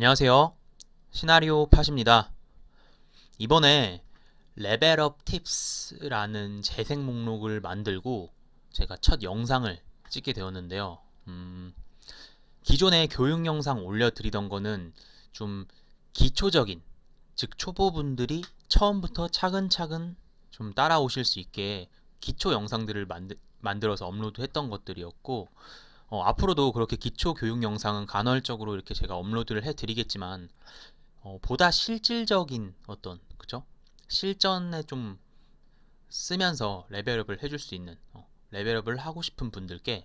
안녕하세요. 시나리오 팟입니다. 이번에 레벨업 팁스라는 재생 목록을 만들고 제가 첫 영상을 찍게 되었는데요. 기존에 교육 영상 올려드리던 거는 좀 기초적인, 즉 초보분들이 처음부터 차근차근 좀 따라오실 수 있게 기초 영상들을 만들어서 업로드했던 것들이었고, 앞으로도 그렇게 기초 교육 영상은 간헐적으로 이렇게 제가 업로드를 해드리겠지만, 보다 실질적인 어떤, 그죠? 실전에 좀 쓰면서 레벨업을 해줄 수 있는, 레벨업을 하고 싶은 분들께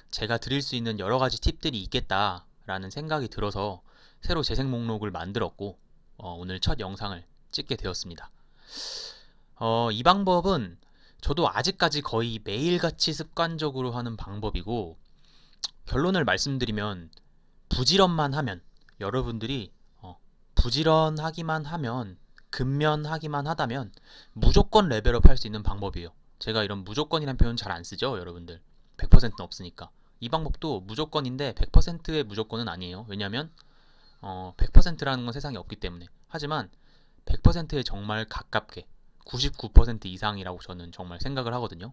제가 드릴 수 있는 여러 가지 팁들이 있겠다라는 생각이 들어서 새로 재생 목록을 만들었고, 오늘 첫 영상을 찍게 되었습니다. 이 방법은 저도 아직까지 거의 매일같이 습관적으로 하는 방법이고, 결론을 말씀드리면 부지런만 하면, 여러분들이 부지런하기만 하면, 근면하기만 하다면 무조건 레벨업 할 수 있는 방법이에요. 제가 이런 무조건이라는 표현 잘 안 쓰죠, 여러분들. 100%는 없으니까. 이 방법도 무조건인데 100%의 무조건은 아니에요. 왜냐하면 100%라는 건 세상에 없기 때문에. 하지만 100%에 정말 가깝게 99% 이상이라고 저는 정말 생각을 하거든요.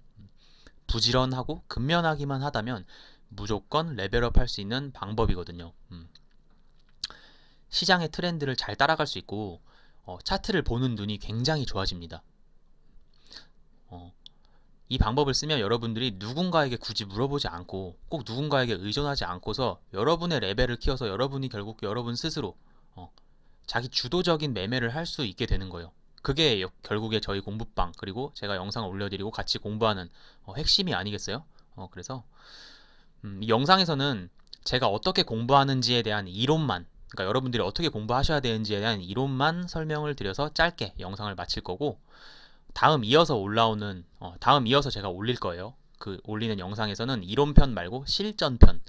부지런하고 근면하기만 하다면 무조건 레벨업 할 수 있는 방법이거든요. 시장의 트렌드를 잘 따라갈 수 있고, 차트를 보는 눈이 굉장히 좋아집니다. 이 방법을 쓰면 여러분들이 누군가에게 굳이 물어보지 않고, 꼭 누군가에게 의존하지 않고서 여러분의 레벨을 키워서 여러분이 결국 여러분 스스로 자기 주도적인 매매를 할 수 있게 되는 거예요. 그게 결국에 저희 공부방, 그리고 제가 영상을 올려드리고 같이 공부하는 핵심이 아니겠어요? 그래서 이 영상에서는 제가 어떻게 공부하는지에 대한 이론만, 그러니까 여러분들이 어떻게 공부하셔야 되는지에 대한 이론만 설명을 드려서 짧게 영상을 마칠 거고, 다음 이어서 제가 올릴 거예요. 그 올리는 영상에서는 이론편 말고 실전편,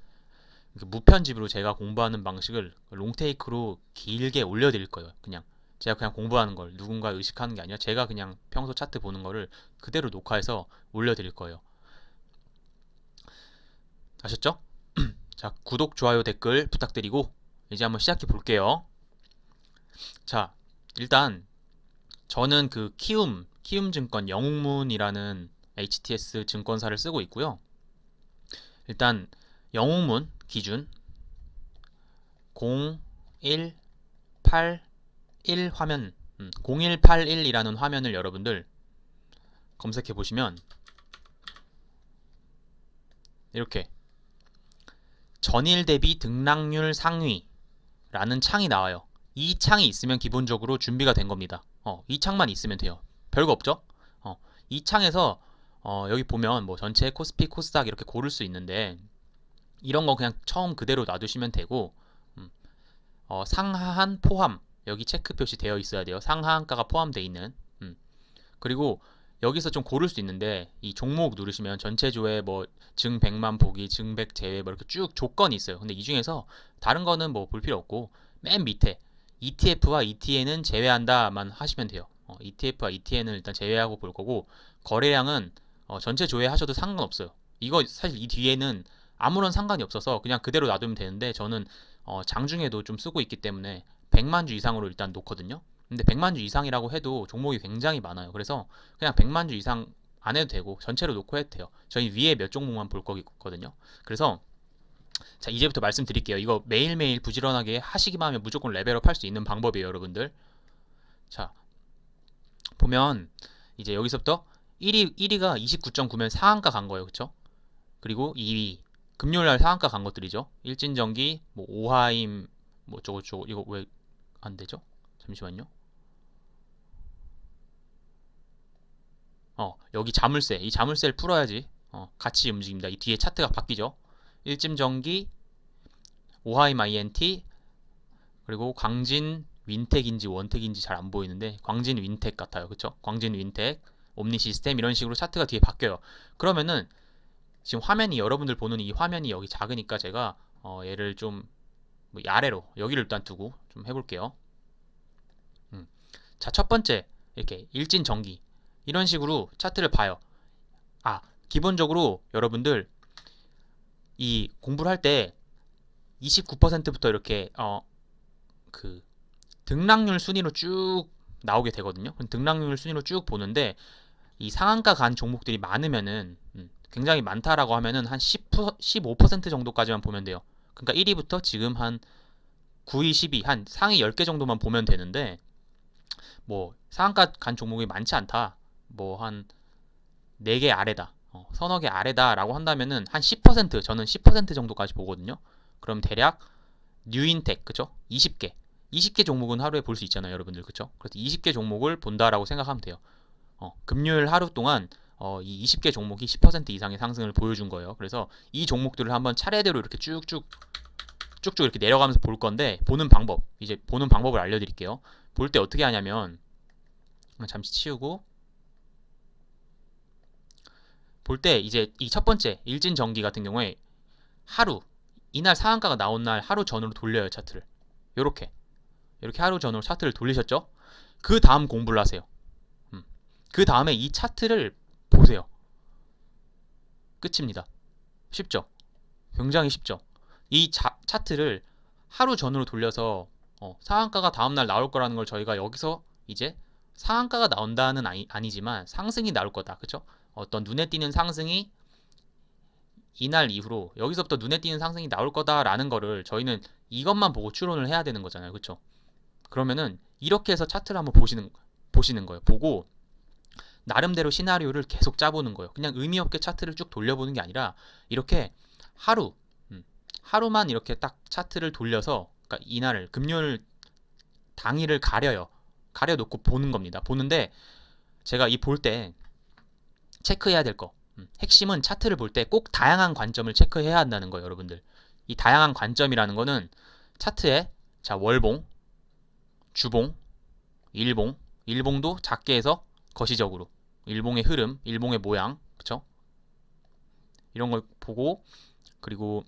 무편집으로 제가 공부하는 방식을 롱테이크로 길게 올려드릴 거예요. 제가 그냥 공부하는 걸 누군가 의식하는 게 아니라 제가 그냥 평소 차트 보는 거를 그대로 녹화해서 올려드릴 거예요. 아셨죠? 자, 구독, 좋아요, 댓글 부탁드리고 이제 한번 시작해 볼게요. 자, 일단 저는 그 키움증권 영웅문이라는 HTS 증권사를 쓰고 있고요. 일단 영웅문 기준 0181 화면, 0181이라는 화면을 여러분들 검색해 보시면 이렇게 전일 대비 등락률 상위라는 창이 나와요. 이 창이 있으면 기본적으로 준비가 된 겁니다. 이 창만 있으면 돼요. 별거 없죠? 이 창에서 여기 보면 뭐 전체 코스피, 코스닥 이렇게 고를 수 있는데 이런 거 그냥 처음 그대로 놔두시면 되고, 상하한 포함 여기 체크 표시 되어 있어야 돼요. 상하한가가 포함되어 있는. 그리고 여기서 좀 고를 수 있는데 이 종목 누르시면 전체 조회 뭐 증 100만 보기, 증 100 제외 뭐 이렇게 쭉 조건이 있어요. 근데 이 중에서 다른 거는 뭐 볼 필요 없고 맨 밑에 ETF와 ETN은 제외한다만 하시면 돼요. ETF와 ETN은 일단 제외하고 볼 거고, 거래량은 전체 조회하셔도 상관없어요. 이거 사실 이 뒤에는 아무런 상관이 없어서 그냥 그대로 놔두면 되는데, 저는 장중에도 좀 쓰고 있기 때문에 100만 주 이상으로 일단 놓거든요. 근데 100만 주 이상이라고 해도 종목이 굉장히 많아요. 그래서 그냥 100만 주 이상 안 해도 되고 전체로 놓고 해도 돼요. 저희 위에 몇 종목만 볼 거거든요. 그래서 자, 이제부터 말씀드릴게요. 이거 매일매일 부지런하게 하시기만 하면 무조건 레벨업 할 수 있는 방법이에요, 여러분들. 자, 보면 이제 여기서부터 1위가 29.9면 상한가 간 거예요. 그쵸? 그리고 2위 금요일날 상한가 간 것들이죠. 일진전기, 뭐 오하임, 뭐 저거 이거 왜 안 되죠? 잠시만요. 여기 자물쇠, 이 자물쇠를 풀어야지 같이 움직입니다. 이 뒤에 차트가 바뀌죠. 일찜전기, 오하임 INT, 그리고 광진 윈텍인지 원텍인지 잘 안 보이는데 광진 윈텍 같아요. 그쵸? 광진 윈텍, 옴니 시스템 이런 식으로 차트가 뒤에 바뀌어요. 그러면은 지금 화면이, 여러분들 보는 이 화면이 여기 작으니까 제가 얘를 좀 뭐 아래로 여기를 일단 두고 좀 해볼게요. 자, 첫 번째 이렇게 일진 전기 이런 식으로 차트를 봐요. 기본적으로 여러분들 이 공부를 할 때 29%부터 이렇게 그 등락률 순위로 쭉 나오게 되거든요. 등락률 순위로 쭉 보는데 이 상한가 간 종목들이 많으면은 굉장히 많다라고 하면은 한 15% 정도까지만 보면 돼요. 그러니까 1위부터 지금 한 9위, 10위 한 상위 10개 정도만 보면 되는데 뭐 상한가 간 종목이 많지 않다. 뭐 한 4개 아래다. 서너 개 아래다라고 한다면은 한 10% 저는 10% 정도까지 보거든요. 그럼 대략 뉴인텍 그죠? 20개 종목은 하루에 볼 수 있잖아요, 여러분들. 그죠? 그래서 20개 종목을 본다라고 생각하면 돼요. 금요일 하루 동안 이 20개 종목이 10% 이상의 상승을 보여준 거예요. 그래서 이 종목들을 한번 차례대로 이렇게 쭉쭉 이렇게 내려가면서 볼 건데 이제 보는 방법을 알려드릴게요. 볼 때 어떻게 하냐면 잠시 치우고 볼 때 이제 이 첫 번째 일진전기 같은 경우에 하루 이날 상한가가 나온 날 하루 전으로 돌려요 차트를. 요렇게 하루 전으로 차트를 돌리셨죠? 그 다음 공부를 하세요. 그 다음에 이 차트를 보세요. 끝입니다. 쉽죠? 굉장히 쉽죠? 이 차트를 하루 전으로 돌려서 상한가가 다음날 나올 거라는 걸 저희가 여기서 이제 상한가가 나온다는 아니지만 상승이 나올 거다. 그쵸? 어떤 눈에 띄는 상승이 이날 이후로 여기서부터 눈에 띄는 상승이 나올 거다라는 거를 저희는 이것만 보고 추론을 해야 되는 거잖아요. 그쵸? 그러면은 이렇게 해서 차트를 한번 보시는 거예요. 보고 나름대로 시나리오를 계속 짜보는 거예요. 그냥 의미 없게 차트를 쭉 돌려보는 게 아니라 이렇게 하루만 이렇게 딱 차트를 돌려서 그러니까 이날을 금요일 당일을 가려놓고 보는 겁니다. 보는데 제가 이 볼 때 체크해야 될 거 핵심은 차트를 볼 때 꼭 다양한 관점을 체크해야 한다는 거예요, 여러분들. 이 다양한 관점이라는 거는 차트에 자 월봉, 주봉, 일봉도 작게 해서 거시적으로 일봉의 흐름, 일봉의 모양, 그쵸? 이런 걸 보고 그리고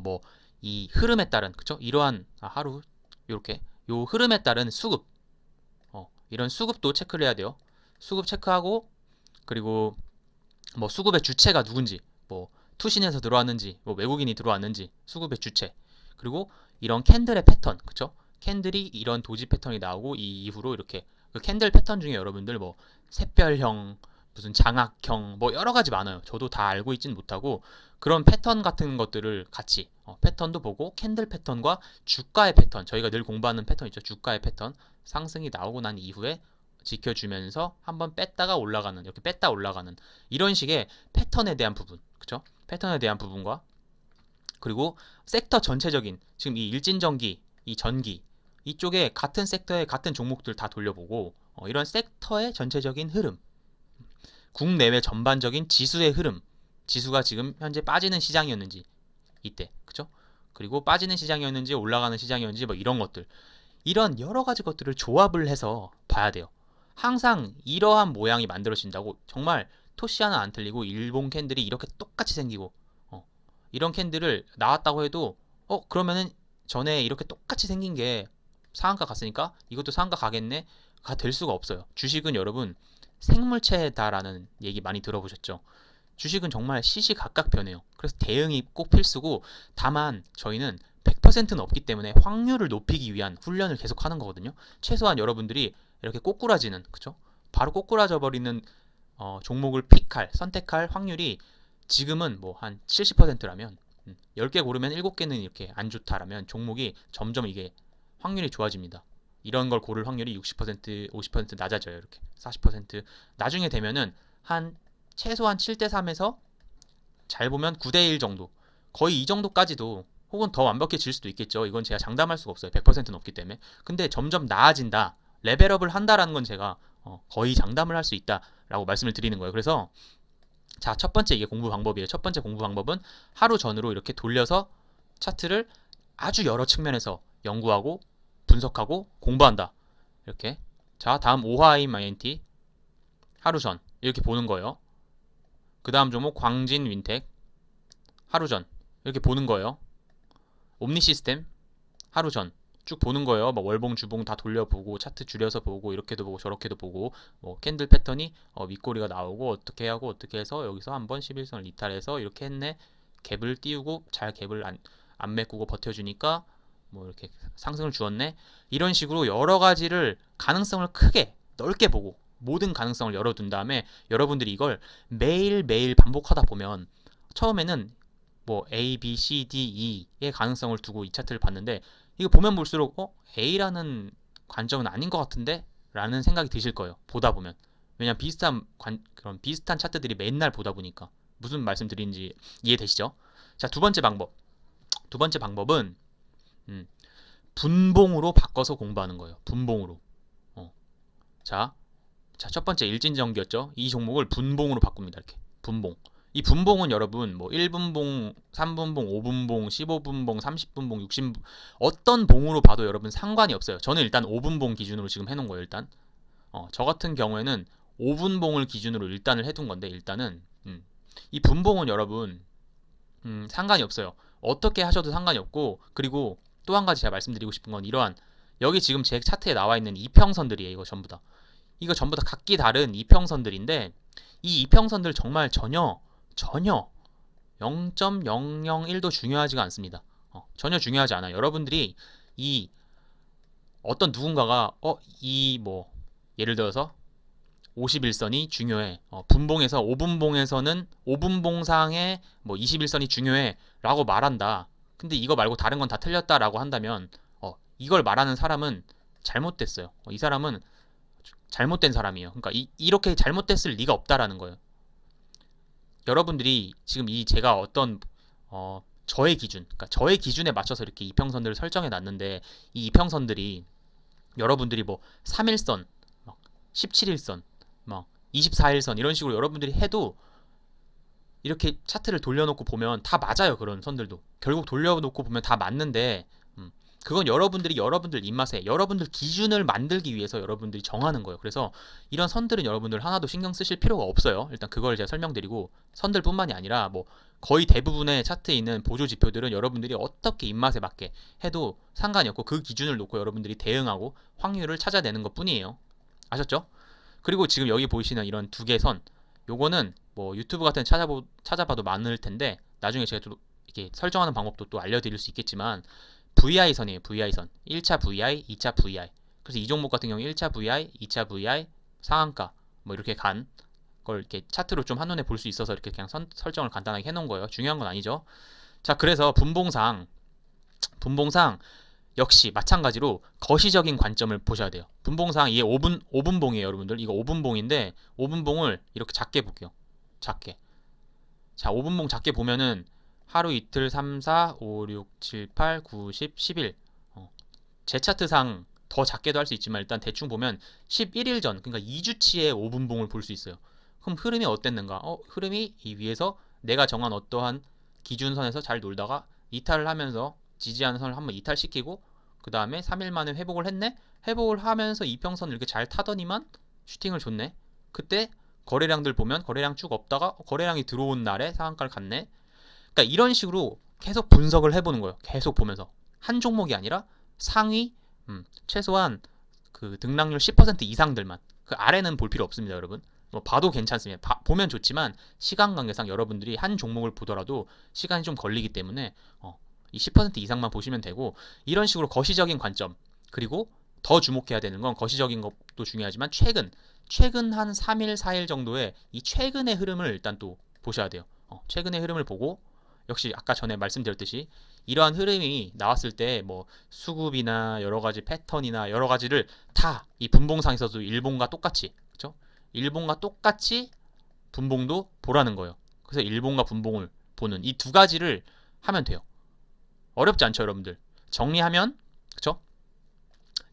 뭐 이 흐름에 따른 그쵸? 이러한 하루 이렇게 요 흐름에 따른 수급 이런 수급도 체크를 해야 돼요. 수급 체크하고 그리고 뭐 수급의 주체가 누군지 뭐 투신에서 들어왔는지 뭐 외국인이 들어왔는지 수급의 주체 그리고 이런 캔들의 패턴 그쵸? 캔들이 이런 도지 패턴이 나오고 이 이후로 이렇게 그 캔들 패턴 중에 여러분들 뭐 샛별형 무슨 장악형 뭐 여러 가지 많아요. 저도 다 알고 있진 못하고 그런 패턴 같은 것들을 같이 패턴도 보고 캔들 패턴과 주가의 패턴 저희가 늘 공부하는 패턴 있죠. 주가의 패턴 상승이 나오고 난 이후에 지켜주면서 한번 뺐다가 올라가는 이렇게 뺐다 올라가는 이런 식의 패턴에 대한 부분 그쵸? 패턴에 대한 부분과 그리고 섹터 전체적인 지금 이 일진전기 이 전기 이쪽에 같은 섹터의 같은 종목들 다 돌려보고 이런 섹터의 전체적인 흐름 국내외 전반적인 지수의 흐름 지수가 지금 현재 빠지는 시장이었는지 이때 그쵸? 그리고 빠지는 시장이었는지 올라가는 시장이었는지 뭐 이런 것들 이런 여러 가지 것들을 조합을 해서 봐야 돼요. 항상 이러한 모양이 만들어진다고 정말 토시 하나 안 틀리고 일본 캔들이 이렇게 똑같이 생기고 이런 캔들을 나왔다고 해도 그러면은 전에 이렇게 똑같이 생긴 게 상한가 갔으니까 이것도 상한가 가겠네 가 될 수가 없어요. 주식은 여러분 생물체다라는 얘기 많이 들어보셨죠? 주식은 정말 시시각각 변해요. 그래서 대응이 꼭 필수고 다만 저희는 100%는 없기 때문에 확률을 높이기 위한 훈련을 계속 하는 거거든요. 최소한 여러분들이 이렇게 꼬꾸라지는 그쵸? 바로 꼬꾸라져 버리는 종목을 선택할 확률이 지금은 뭐 한 70%라면 10개 고르면 7개는 이렇게 안 좋다라면 종목이 점점 이게 확률이 좋아집니다. 이런 걸 고를 확률이 60%, 50% 낮아져요. 이렇게 40% 나중에 되면은 한 최소한 7대3에서 잘 보면 9대1 정도 거의 이 정도까지도 혹은 더 완벽해질 수도 있겠죠. 이건 제가 장담할 수가 없어요. 100%는 없기 때문에. 근데 점점 나아진다. 레벨업을 한다라는 건 제가 거의 장담을 할 수 있다라고 말씀을 드리는 거예요. 그래서 자, 첫 번째 이게 공부 방법이에요. 첫 번째 공부 방법은 하루 전으로 이렇게 돌려서 차트를 아주 여러 측면에서 연구하고 분석하고 공부한다. 이렇게. 자, 다음 오하임 INT 하루 전 이렇게 보는 거예요. 그 다음 종목 광진 윈텍 하루 전 이렇게 보는 거예요. 옴니 시스템 하루 전 쭉 보는 거예요. 뭐 월봉 주봉 다 돌려보고 차트 줄여서 보고 이렇게도 보고 저렇게도 보고 뭐 캔들 패턴이 윗꼬리가 나오고 어떻게 하고 어떻게 해서 여기서 한번 11선을 이탈해서 이렇게 했네. 갭을 띄우고 잘 갭을 안 메꾸고 버텨주니까 뭐 이렇게 상승을 주었네. 이런 식으로 여러 가지를 가능성을 크게 넓게 보고 모든 가능성을 열어둔 다음에 여러분들이 이걸 매일매일 반복하다 보면 처음에는 뭐 A, B, C, D, E의 가능성을 두고 이 차트를 봤는데 이거 보면 볼수록 A라는 관점은 아닌 것 같은데? 라는 생각이 드실 거예요. 보다 보면. 왜냐면 그런 비슷한 차트들이 맨날 보다 보니까. 무슨 말씀 드리는지 이해되시죠? 자, 두 번째 방법. 두 번째 방법은 분봉으로 바꿔서 공부하는 거예요. 분봉으로. 자, 첫 번째 일진전기였죠. 이 종목을 분봉으로 바꿉니다. 이렇게. 분봉. 이 분봉은 여러분 뭐 1분봉, 3분봉, 5분봉, 15분봉, 30분봉, 60분봉 어떤 봉으로 봐도 여러분 상관이 없어요. 저는 일단 5분봉 기준으로 지금 해놓은 거예요. 일단 저 같은 경우에는 5분봉을 기준으로 일단을 해둔 건데 일단은 이 분봉은 여러분 상관이 없어요. 어떻게 하셔도 상관이 없고 그리고 또 한 가지 제가 말씀드리고 싶은 건 이러한 여기 지금 제 차트에 나와 있는 이평선들이에요. 이거 전부 다. 이거 전부 다 각기 다른 이평선들인데 이 이평선들 정말 전혀 0.001도 중요하지가 않습니다. 전혀 중요하지 않아요. 여러분들이 이 어떤 누군가가 이 뭐 예를 들어서 51선이 중요해. 분봉에서 5분봉에서는 5분봉상의 뭐 21선이 중요해 라고 말한다. 근데 이거 말고 다른 건 다 틀렸다라고 한다면 이걸 말하는 사람은 잘못됐어요. 이 사람은 잘못된 사람이에요. 그러니까 이렇게 잘못됐을 리가 없다라는 거예요. 여러분들이 지금 제가 어떤 저의 기준, 그러니까 저의 기준에 맞춰서 이렇게 이평선들을 설정해 놨는데 이 이평선들이 여러분들이 뭐 3일선, 17일선, 막 24일선 이런 식으로 여러분들이 해도 이렇게 차트를 돌려놓고 보면 다 맞아요. 그런 선들도 결국 돌려놓고 보면 다 맞는데 그건 여러분들 입맛에 여러분들 기준을 만들기 위해서 여러분들이 정하는 거예요. 그래서 이런 선들은 여러분들 하나도 신경 쓰실 필요가 없어요. 일단 그걸 제가 설명드리고 선들뿐만이 아니라 뭐 거의 대부분의 차트에 있는 보조 지표들은 여러분들이 어떻게 입맛에 맞게 해도 상관이 없고 그 기준을 놓고 여러분들이 대응하고 확률을 찾아내는 것 뿐이에요. 아셨죠? 그리고 지금 여기 보이시는 이런 두 개 선 요거는 뭐 유튜브 같은 데 찾아봐도 많을 텐데 나중에 제가 또 이렇게 설정하는 방법도 또 알려드릴 수 있겠지만 VI선이에요. VI선. 1차 VI, 2차 VI. 그래서 이 종목 같은 경우 1차 VI, 2차 VI, 상한가 뭐 이렇게 간 걸 이렇게 차트로 좀 한눈에 볼 수 있어서 이렇게 그냥 설정을 간단하게 해놓은 거예요. 중요한 건 아니죠. 자, 그래서 분봉상 역시 마찬가지로 거시적인 관점을 보셔야 돼요. 분봉상 이게 5분봉이에요, 여러분들. 이거 5분봉인데 5분봉을 이렇게 작게 볼게요. 작게. 자, 5분봉 작게 보면은 하루 이틀 3, 4, 5, 6, 7, 8, 9, 10, 11 제 차트상 더 작게도 할 수 있지만 일단 대충 보면 11일 전 그러니까 2주치의 5분봉을 볼 수 있어요. 그럼 흐름이 어땠는가? 흐름이 이 위에서 내가 정한 어떠한 기준선에서 잘 놀다가 이탈을 하면서 지지하는 선을 한번 이탈시키고 그 다음에 3일 만에 회복을 했네? 회복을 하면서 이평선을 이렇게 잘 타더니만 슈팅을 줬네? 그때 거래량들 보면 거래량 쭉 없다가 거래량이 들어온 날에 상한가를 갔네? 그러니까 이런 식으로 계속 분석을 해보는 거예요. 계속 보면서 한 종목이 아니라 상위 최소한 그 등락률 10% 이상들만 그 아래는 볼 필요 없습니다, 여러분. 뭐 봐도 괜찮습니다. 보면 좋지만 시간 관계상 여러분들이 한 종목을 보더라도 시간이 좀 걸리기 때문에 이 10% 이상만 보시면 되고 이런 식으로 거시적인 관점 그리고 더 주목해야 되는 건 거시적인 것도 중요하지만 최근 한 3일, 4일 정도의 이 최근의 흐름을 일단 또 보셔야 돼요. 최근의 흐름을 보고 역시 아까 전에 말씀드렸듯이 이러한 흐름이 나왔을 때 뭐 수급이나 여러 가지 패턴이나 여러 가지를 다 이 분봉상에서도 일봉과 똑같이 그렇죠? 일봉과 똑같이 분봉도 보라는 거예요. 그래서 일봉과 분봉을 보는 이 두 가지를 하면 돼요. 어렵지 않죠, 여러분들. 정리하면 그렇죠?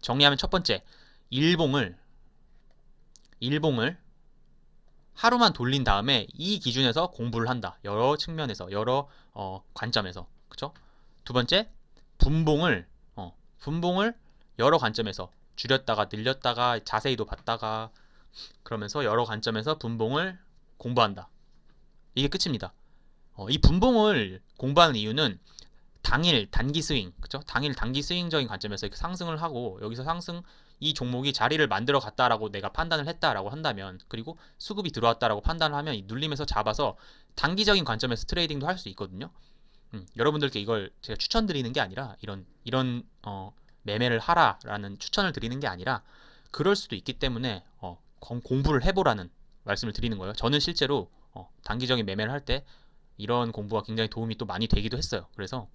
정리하면 첫 번째 일봉을 하루만 돌린 다음에 이 기준에서 공부를 한다. 여러 측면에서, 여러 관점에서, 그렇죠? 두 번째, 분봉을 여러 관점에서 줄였다가 늘렸다가 자세히도 봤다가 그러면서 여러 관점에서 분봉을 공부한다. 이게 끝입니다. 이 분봉을 공부하는 이유는 당일 단기 스윙, 그렇죠? 당일 단기 스윙적인 관점에서 이렇게 상승을 하고 여기서 이 종목이 자리를 만들어 갔다라고 내가 판단을 했다라고 한다면 그리고 수급이 들어왔다라고 판단을 하면 이 눌림에서 잡아서 단기적인 관점에서 트레이딩도 할 수 있거든요. 여러분들께 이걸 제가 추천드리는 게 아니라 이런 매매를 하라라는 추천을 드리는 게 아니라 그럴 수도 있기 때문에 공부를 해보라는 말씀을 드리는 거예요. 저는 실제로 단기적인 매매를 할 때 이런 공부가 굉장히 도움이 또 많이 되기도 했어요. 그래서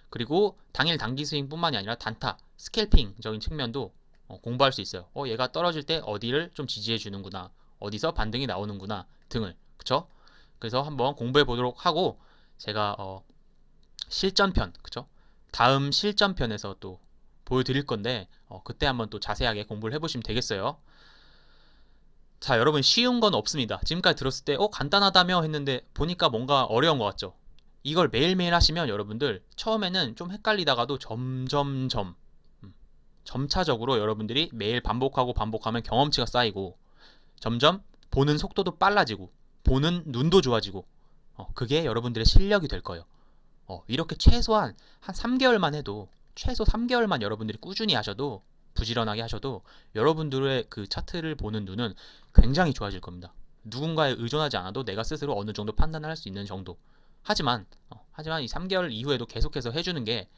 그리고 당일 단기 스윙뿐만이 아니라 단타, 스캘핑적인 측면도 공부할 수 있어요. 얘가 떨어질 때 어디를 좀 지지해 주는구나, 어디서 반등이 나오는구나 등을, 그쵸? 그래서 한번 공부해 보도록 하고 제가 실전편, 그쵸? 다음 실전편에서 또 보여드릴 건데 그때 한번 또 자세하게 공부를 해보시면 되겠어요. 자, 여러분 쉬운 건 없습니다. 지금까지 들었을 때 간단하다며 했는데 보니까 뭔가 어려운 것 같죠? 이걸 매일매일 하시면 여러분들 처음에는 좀 헷갈리다가도 점차적으로 여러분들이 매일 반복하고 반복하면 경험치가 쌓이고 점점 보는 속도도 빨라지고 보는 눈도 좋아지고 그게 여러분들의 실력이 될 거예요. 이렇게 최소한 한 3개월만 해도 최소 3개월만 여러분들이 꾸준히 하셔도 부지런하게 하셔도 여러분들의 그 차트를 보는 눈은 굉장히 좋아질 겁니다. 누군가에 의존하지 않아도 내가 스스로 어느 정도 판단을 할 수 있는 정도. 하지만 이 3개월 이후에도 계속해서 해주는 게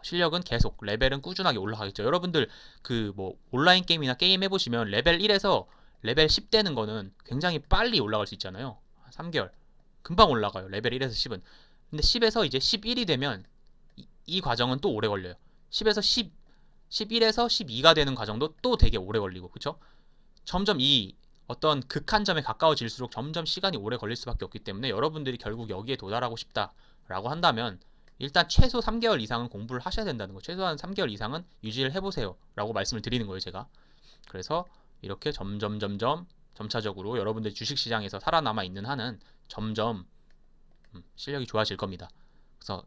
실력은 계속 레벨은 꾸준하게 올라가겠죠. 여러분들 그 뭐 온라인 게임이나 게임 해보시면 레벨 1에서 레벨 10 되는 거는 굉장히 빨리 올라갈 수 있잖아요. 3개월 금방 올라가요. 레벨 1에서 10은. 근데 10에서 이제 11이 되면 이 과정은 또 오래 걸려요. 10에서 11에서 12가 되는 과정도 또 되게 오래 걸리고, 그쵸? 점점 이 어떤 극한점에 가까워질수록 점점 시간이 오래 걸릴 수밖에 없기 때문에 여러분들이 결국 여기에 도달하고 싶다라고 한다면 일단 최소 3개월 이상은 공부를 하셔야 된다는 거. 최소한 3개월 이상은 유지를 해보세요 라고 말씀을 드리는 거예요, 제가. 그래서 이렇게 점차적으로 여러분들이 주식시장에서 살아남아 있는 한은 점점 실력이 좋아질 겁니다. 그래서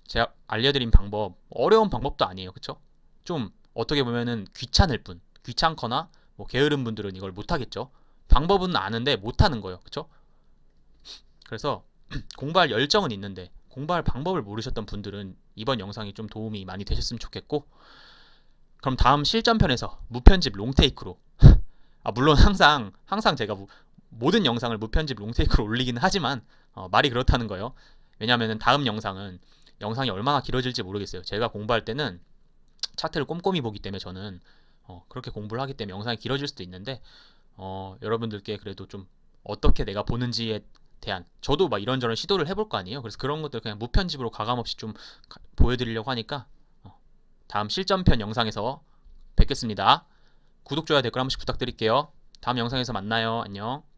제가 알려드린 방법, 어려운 방법도 아니에요, 그쵸? 좀 어떻게 보면은 귀찮을 뿐, 귀찮거나 뭐 게으른 분들은 이걸 못하겠죠. 방법은 아는데 못하는 거예요, 그쵸? 그래서 공부할 열정은 있는데 공부할 방법을 모르셨던 분들은 이번 영상이 좀 도움이 많이 되셨으면 좋겠고, 그럼 다음 실전편에서 무편집 롱테이크로 물론 항상 제가 모든 영상을 무편집 롱테이크로 올리기는 하지만 말이 그렇다는 거예요. 왜냐하면 다음 영상이 얼마나 길어질지 모르겠어요. 제가 공부할 때는 차트를 꼼꼼히 보기 때문에 저는 그렇게 공부를 하기 때문에 영상이 길어질 수도 있는데 여러분들께 그래도 좀 어떻게 내가 보는지에 대한, 저도 막 이런저런 시도를 해볼 거 아니에요. 그래서 그런 것들 그냥 무편집으로 가감없이 좀 보여드리려고 하니까 다음 실전편 영상에서 뵙겠습니다. 구독, 좋아요, 댓글 한 번씩 부탁드릴게요. 다음 영상에서 만나요. 안녕.